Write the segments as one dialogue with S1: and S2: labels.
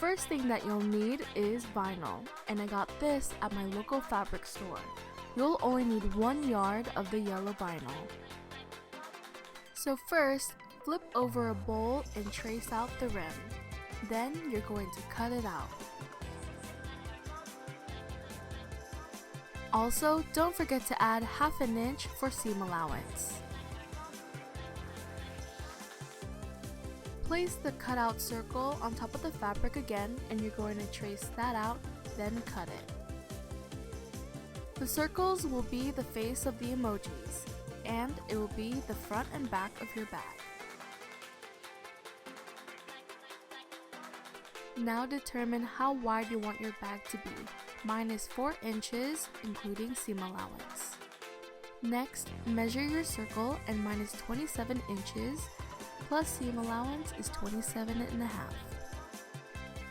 S1: first thing that you'll need is vinyl, and I got this at my local fabric store. You'll only need 1 yard of the yellow vinyl. So first, flip over a bowl and trace out the rim. Then you're going to cut it out. Also, don't forget to add 1/2 inch for seam allowance. Place the cutout circle on top of the fabric again, and you're going to trace that out, then cut it. The circles will be the face of the emojis, and it will be the front and back of your bag. Now determine how wide you want your bag to be. Mine is 4 inches, including seam allowance. Next, measure your circle, and mine is 27 inches, plus seam allowance is 27.5.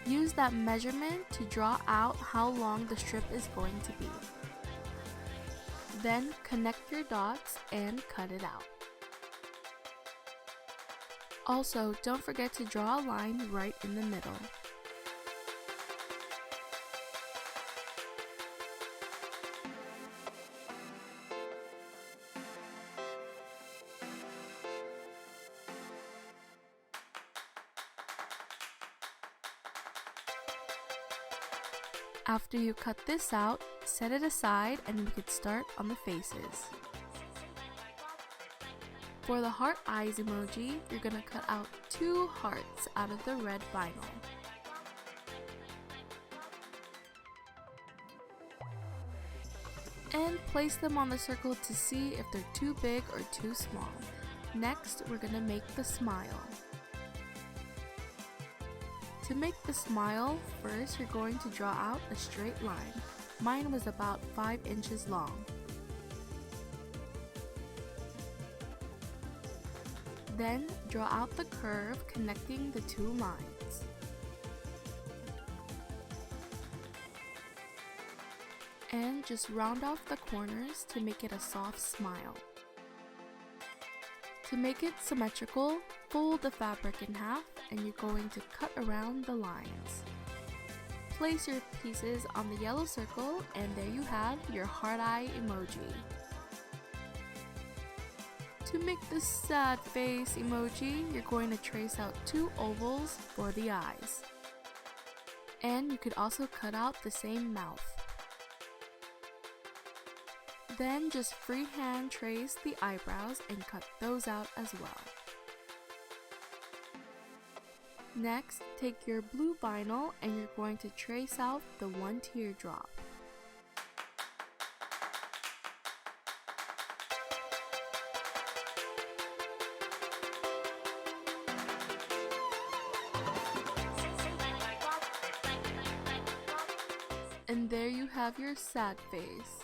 S1: Use that measurement to draw out how long the strip is going to be. Then connect your dots and cut it out. Also, don't forget to draw a line right in the middle. After you cut this out, set it aside and we could start on the faces. For the heart eyes emoji, you're gonna cut out 2 hearts out of the red vinyl. And place them on the circle to see if they're too big or too small. Next, we're gonna make the smile. To make the smile, first you're going to draw out a straight line. Mine was about 5 inches long. Then draw out the curve connecting the 2 lines. And just round off the corners to make it a soft smile. To make it symmetrical, fold the fabric in half and you're going to cut around the lines. Place your pieces on the yellow circle and there you have your heart eye emoji. To make the sad face emoji, you're going to trace out 2 ovals for the eyes. And you could also cut out the same mouth. Then just freehand trace the eyebrows and cut those out as well. Next, take your blue vinyl and you're going to trace out the 1 teardrop. And there you have your sad face.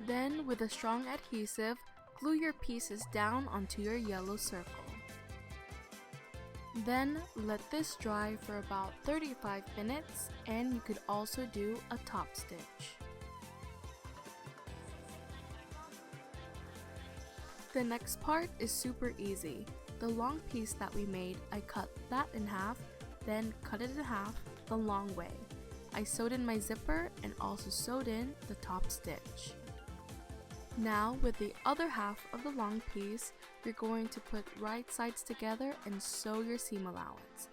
S1: Then, with a strong adhesive, glue your pieces down onto your yellow circle. Then, let this dry for about 35 minutes and you could also do a top stitch. The next part is super easy. The long piece that we made, I cut that in half, then cut it in half the long way. I sewed in my zipper and also sewed in the top stitch. Now with the other half of the long piece, you're going to put right sides together and sew your seam allowance.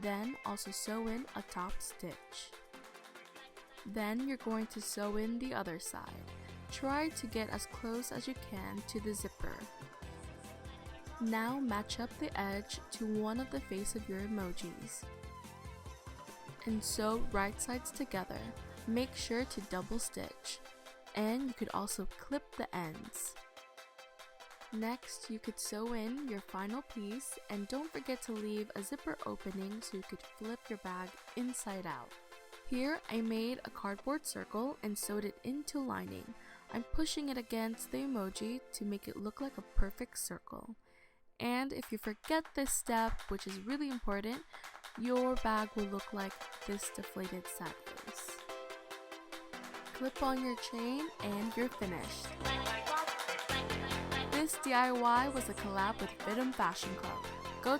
S1: Then also sew in a top stitch. Then you're going to sew in the other side. Try to get as close as you can to the zipper. Now match up the edge to one of the face of your emojis. And sew right sides together. Make sure to double stitch. And you could also clip the ends. Next, you could sew in your final piece and don't forget to leave a zipper opening so you could flip your bag inside out. Here, I made a cardboard circle and sewed it into lining. I'm pushing it against the emoji to make it look like a perfect circle. And if you forget this step, which is really important, your bag will look like this deflated sad face. Clip on your chain and you're finished. This DIY was a collab with FIDM Fashion Club.